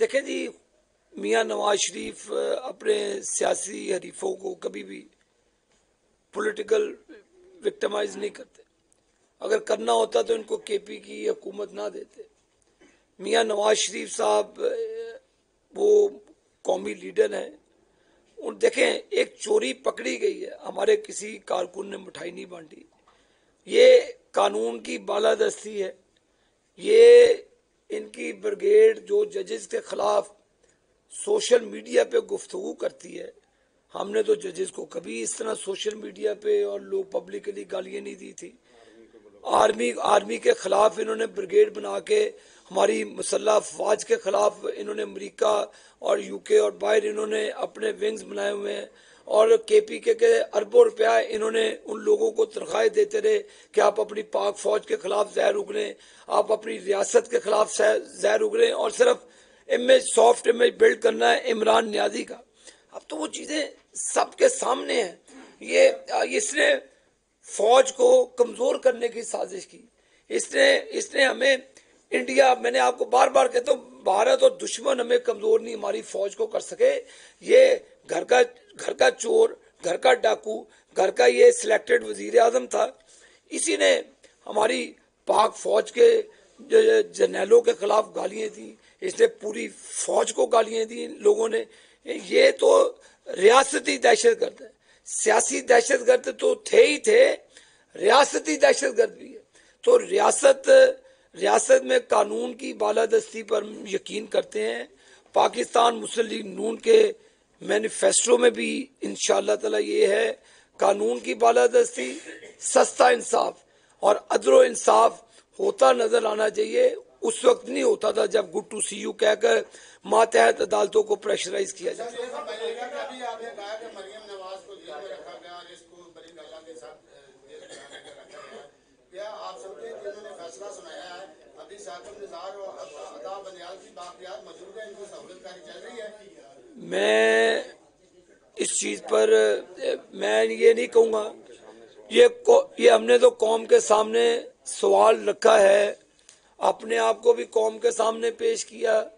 देखें जी, मियां नवाज शरीफ अपने सियासी हरीफों को कभी भी पॉलिटिकल विक्टिमाइज नहीं करते। अगर करना होता तो इनको केपी की हुकूमत ना देते। मियां नवाज शरीफ साहब वो कौमी लीडर हैं। और देखें, एक चोरी पकड़ी गई है, हमारे किसी कारकुन ने मिठाई नहीं बांटी। ये कानून की बालादस्ती है। ये इनकी ब्रिगेड जो जजेस के खिलाफ सोशल मीडिया पे गुफ्तगू करती है, हमने तो जजेस को कभी इस तरह सोशल मीडिया पे और लोग पब्लिकली गालियां नहीं दी थी। आर्मी के खिलाफ इन्होंने ब्रिगेड बना के हमारी मुसल्लह अफवाज के खिलाफ इन्होंने अमेरिका और यूके और बाहर इन्होंने अपने विंग्स बनाए हुए हैं। और केपीके के अरबों रुपया इन्होंने उन लोगों को तनख्वाहें देते रहे कि आप अपनी पाक फौज के खिलाफ जहर उगलें, आप अपनी रियासत के खिलाफ जहर उगलें, और सिर्फ इमेज, सॉफ्ट इमेज बिल्ड करना है इमरान न्याजी का। अब तो वो चीजें सबके सामने हैं। ये इसने फौज को कमजोर करने की साजिश की। इसने हमें इंडिया, मैंने आपको बार बार कहता हूँ, भारत और दुश्मन हमें कमजोर नहीं हमारी फौज को कर सके। ये घर का चोर, घर का डाकू, घर का ये सिलेक्टेड वजीर आजम था। इसी ने हमारी पाक फौज के जर्नैलों के खिलाफ गालियां दी। इसने पूरी फौज को गालियां दी लोगों ने। ये तो रियासती दहशतगर्द है। सियासी दहशतगर्द तो थे ही थे, रियासती दहशतगर्द भी है। तो रियासत में कानून की बालादस्ती पर यकीन करते हैं। पाकिस्तान मुस्लिम लीग नून के मैनिफेस्टो में भी इंशाअल्लाह ताला ये है, कानून की बालादस्ती, सस्ता इंसाफ और अदलो इंसाफ होता नजर आना चाहिए। उस वक्त नहीं होता था जब गुड टू सी यू कहकर मातहत अदालतों को प्रेशराइज किया जाता। मैं इस चीज पर मैं ये नहीं कहूँगा। ये हमने तो कौम के सामने सवाल रखा है, अपने आप को भी कौम के सामने पेश किया।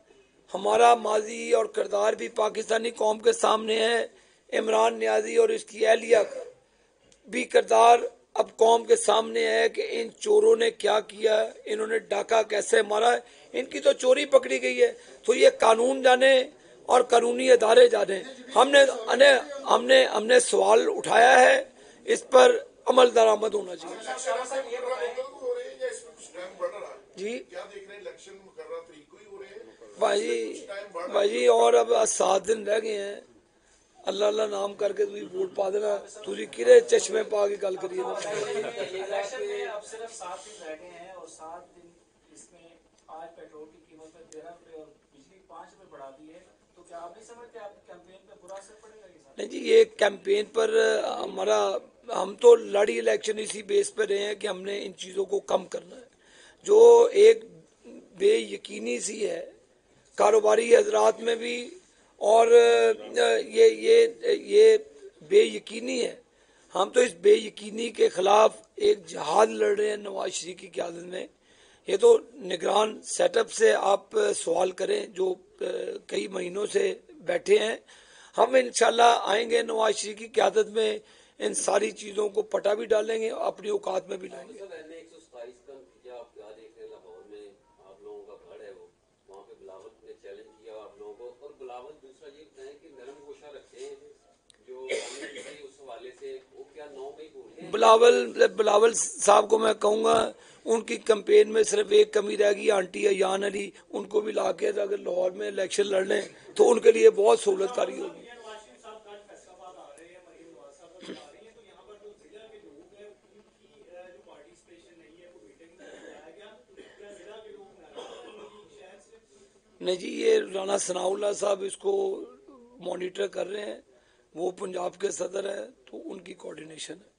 हमारा माजी और किरदार भी पाकिस्तानी कौम के सामने है। इमरान न्याजी और इसकी एहलिया का भी किरदार अब कौम के सामने है कि इन चोरों ने क्या किया, इन्होंने डाका कैसे मारा। इनकी तो चोरी पकड़ी गई है, तो ये कानून जाने और कानूनी अदारे जाने। हमने सवाल उठाया है, इस पर अमल दरामद होना चाहिए। जी भाई और अब 7 दिन रह गए हैं। अल्लाह अल्लाह नाम करके तुम वोट पा देना। तुम किरे चश्मे पा के गल करिए। इलेक्शन में अब सिर्फ 7 दिन रह गए हैं और 7 दिन इसमें आज पेट्रोल की कीमत में 13 रुपए और बिजली 5 रुपए बढ़ा दी है। तो क्या आप नहीं समझते आप कैंपेन पे बुरा असर पड़ेगा? नहीं जी, ये कैंपेन पर हम तो लड़ी इलेक्शन इसी बेस पर रहे हैं कि हमने इन चीज़ों को कम करना है। जो एक बेयकीनी सी है कारोबारी हजरात में भी, और ये बेयकीनी है। हम तो इस बेयकीनी के खिलाफ एक जहाद लड़ रहे हैं नवाज शरीफ की क़यादत में। ये तो निगरान सेटअप से आप सवाल करें जो कई महीनों से बैठे हैं। हम इंशाल्लाह आएंगे नवाज शरीफ की क़यादत में, इन सारी चीज़ों को पटा भी डालेंगे, अपनी औकात में भी लाएंगे। बिलावल साहब को मैं कहूँगा, उनकी कैंपेन में सिर्फ एक कमी रह गई, आंटी अयान अली, उनको भी ला के अगर लाहौर में इलेक्शन लड़ लें तो उनके लिए बहुत सहूलतकारी होगी। नहीं जी, ये राना सनाउल्लाह साहब इसको मॉनिटर कर रहे हैं। वो पंजाब के सदर है, तो उनकी कोऑर्डिनेशन है।